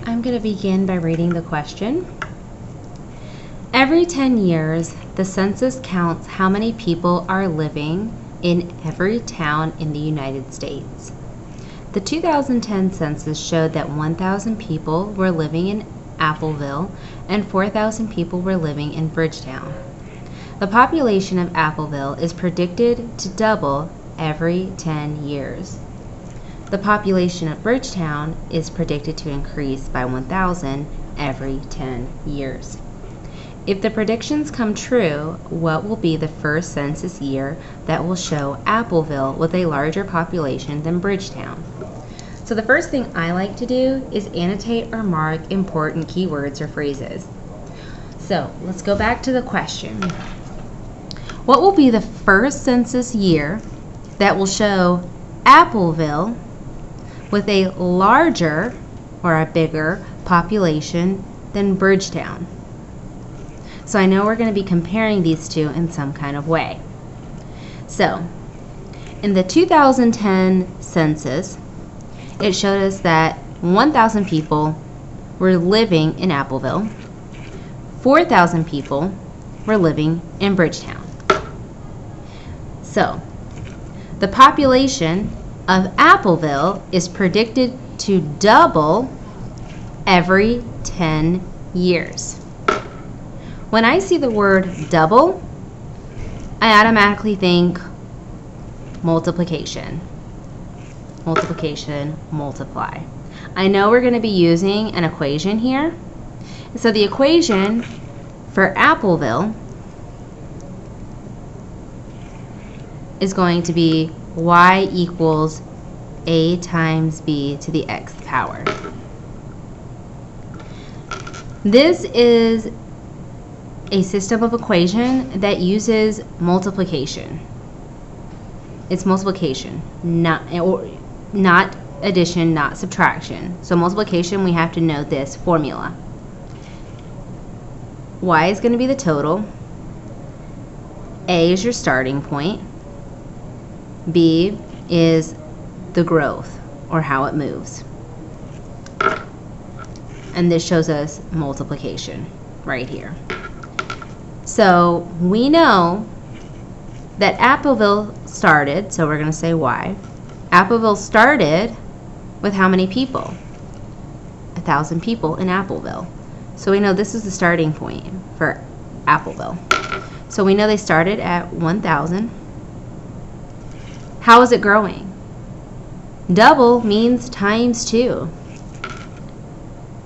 I'm going to begin by reading the question. Every 10 years, the census counts how many people are living in every town in the United States. The 2010 census showed that 1,000 people were living in Appleville and 4,000 people were living in Bridgetown. The population of Appleville is predicted to double every 10 years. The population of Bridgetown is predicted to increase by 1,000 every 10 years. If the predictions come true, what will be the first census year that will show Appleville with a larger population than Bridgetown? So the first thing I like to do is annotate or mark important keywords or phrases. So let's go back to the question. What will be the first census year that will show Appleville with a larger or a bigger population than Bridgetown? So I know we're going to be comparing these two in some kind of way. So in the 2010 census, it showed us that 1,000 people were living in Appleville, 4,000 people were living in Bridgetown. So the population of Appleville is predicted to double every 10 years. When I see the word double, I automatically think multiplication. Multiplication, multiply. I know we're going to be using an equation here. So the equation for Appleville is going to be y equals a times b to the x power. This is a system of equation that uses multiplication. It's multiplication, not addition, not subtraction. So multiplication, we have to know this formula. Y is going to be the total. A is your starting point. B is the growth, or how it moves. And this shows us multiplication right here. So we know that Appleville started, so we're going to say Y. Appleville started with how many people? 1,000 people in Appleville. So we know this is the starting point for Appleville. So we know they started at 1,000. How is it growing? Double means times 2.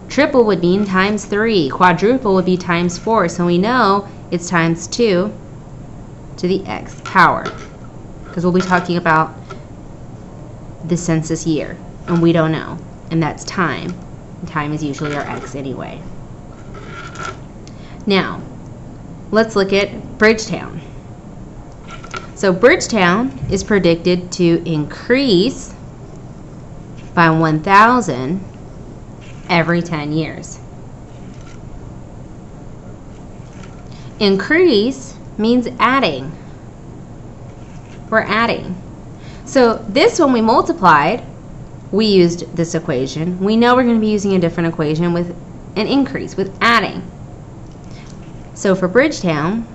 Triple would mean times 3. Quadruple would be times 4. So we know it's times 2 to the x power, because we'll be talking about the census year, and we don't know, and that's time. And time is usually our x anyway. Now, let's look at Bridgetown. So Bridgetown is predicted to increase by 1,000 every 10 years. Increase means adding. We're adding. So this one we multiplied, we used this equation. We know we're going to be using a different equation with an increase, with adding. So for Bridgetown,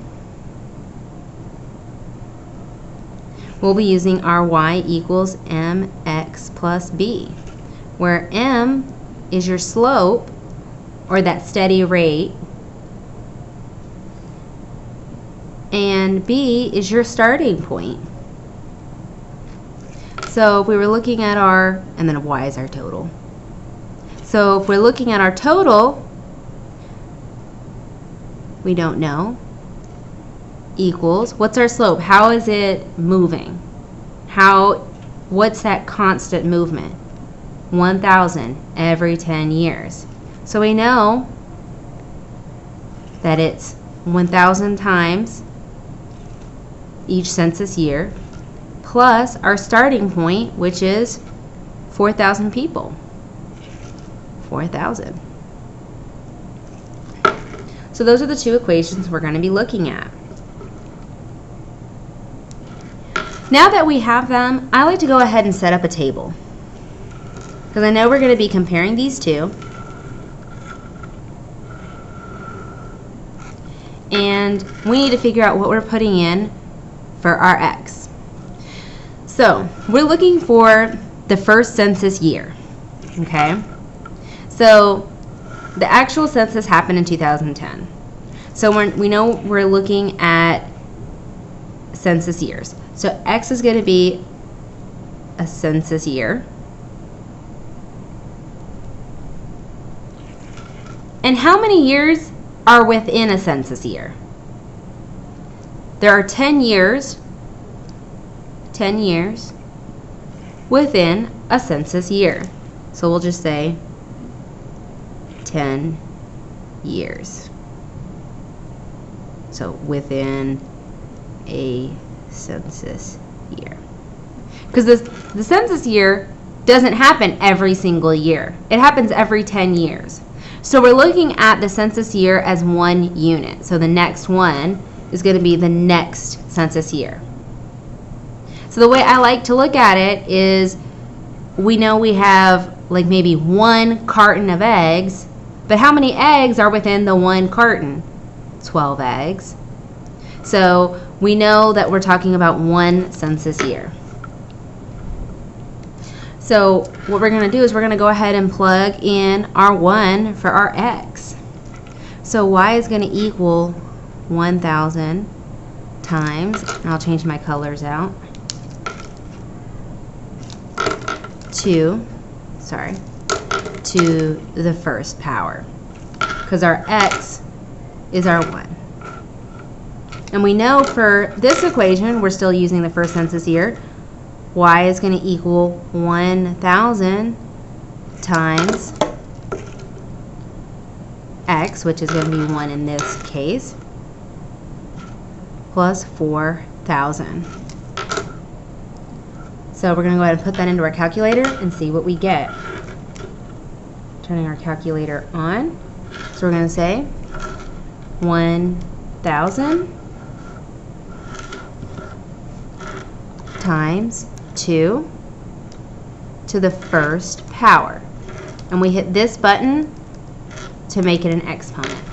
we'll be using our y equals mx plus b, where m is your slope, or that steady rate, and b is your starting point. So if we were looking at our, and then y is our total. So if we're looking at our total, we don't know, equals, what's our slope? How is it moving? What's that constant movement? 1,000 every 10 years. So we know that it's 1,000 times each census year, plus our starting point, which is 4,000 people. 4,000. So those are the two equations we're going to be looking at. Now that we have them, I like to go ahead and set up a table, because I know we're going to be comparing these two. and we need to figure out what we're putting in for our x. So we're looking for the first census year, okay? So the actual census happened in 2010. So we know we're looking at census years. So x is going to be a census year. And how many years are within a census year? There are 10 years within a census year. So we'll just say 10 years. So within a census year. Because the census year doesn't happen every single year. It happens every 10 years. So we're looking at the census year as one unit. So the next one is going to be the next census year. So the way I like to look at it is, we know we have like maybe 1 carton of eggs, but how many eggs are within the 1 carton? 12 eggs. So we know that we're talking about one census year. So what we're going to do is we're going to go ahead and plug in our 1 for our x. So y is going to equal 1,000 times, and I'll change my colors out, to the first power, because our x is our 1. And we know for this equation, we're still using the first census year, y is going to equal 1,000 times x, which is going to be 1 in this case, plus 4,000. So we're going to go ahead and put that into our calculator and see what we get. Turning our calculator on. So we're going to say 1,000 times 2 to the first power. And we hit this button to make it an exponent.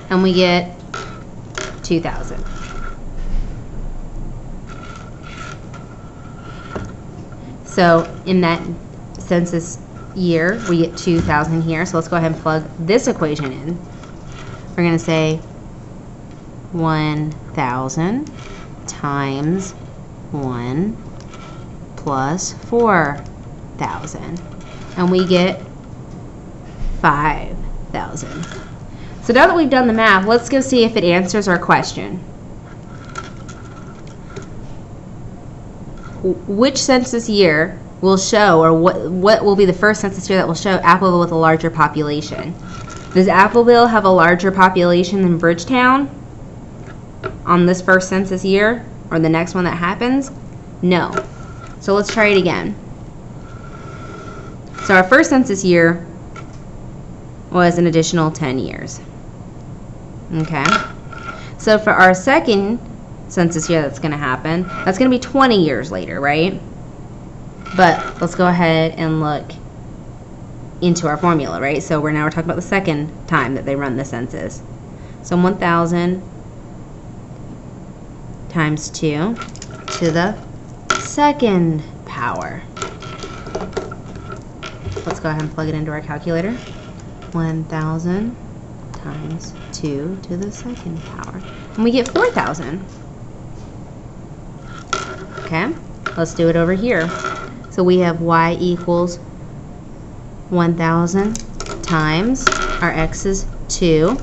And we get 2,000. So in that census year, we get 2,000 here. So let's go ahead and plug this equation in. We're going to say 1,000 times 1 plus 4,000. And we get 5,000. So now that we've done the math, let's go see if it answers our question. Which census year will show, or what will be the first census year that will show Appleville with a larger population? Does Appleville have a larger population than Bridgetown on this first census year, or the next one that happens? No. So let's try it again. So our first census year was an additional 10 years. Okay. So for our second census year that's going to happen, that's going to be 20 years later, right? But let's go ahead and look into our formula, right? So we're talking about the second time that they run the census. So 1,000 times 2 to the second power. Let's go ahead and plug it into our calculator. 1,000 times 2 to the second power. And we get 4,000. Okay, let's do it over here. So we have y equals 1,000 times our x is 2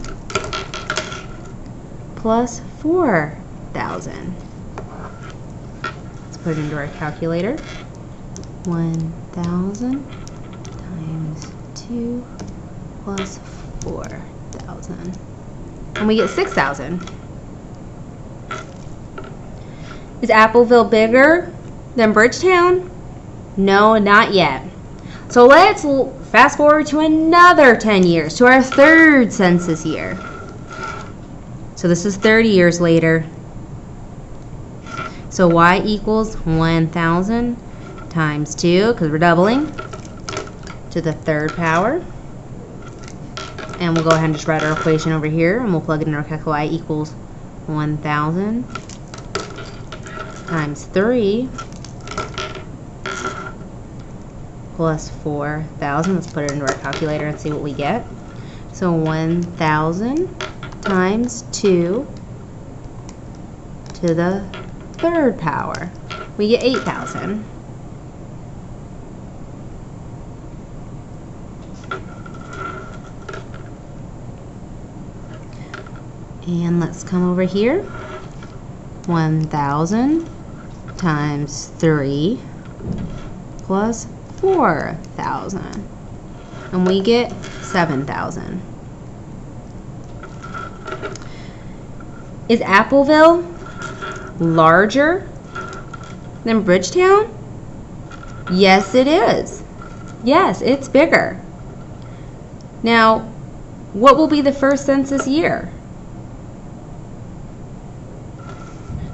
plus 4,000. Let's put it into our calculator. 1,000 times 2 plus 4,000. And we get 6,000. Is Appleville bigger than Bridgetown? No, not yet. So let's fast forward to another 10 years, to our third census year. So this is 30 years later. So y equals 1,000 times 2, because we're doubling, to the third power. And we'll go ahead and just write our equation over here, and we'll plug it in our calculator. Y equals 1,000 times 3 plus 4,000. Let's put it into our calculator and see what we get. So 1,000 times 2 to the third power. We get 8,000. And let's come over here. 1,000 times 3 plus 4,000. And we get 7,000. Is Appleville larger than Bridgetown? Yes, it is. Yes, it's bigger. Now, what will be the first census year?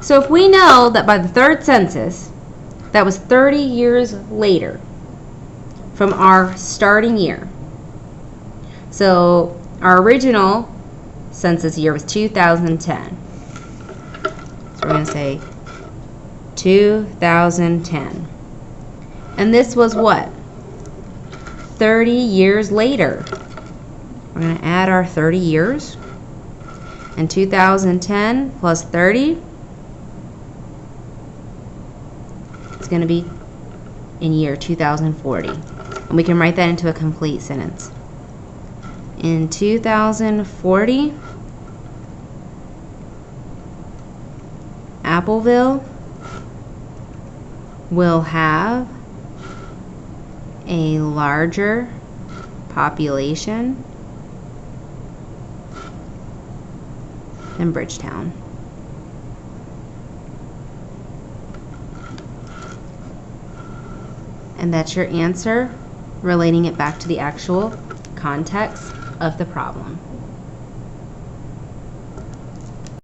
So if we know that by the third census, that was 30 years later from our starting year. So our original census year was 2010. So we're going to say 2010. And this was what? 30 years later. We're going to add our 30 years. And 2010 plus 30 is going to be in year 2040. And we can write that into a complete sentence. In 2040, Appleville will have a larger population than Bridgetown. And that's your answer, relating it back to the actual context of the problem.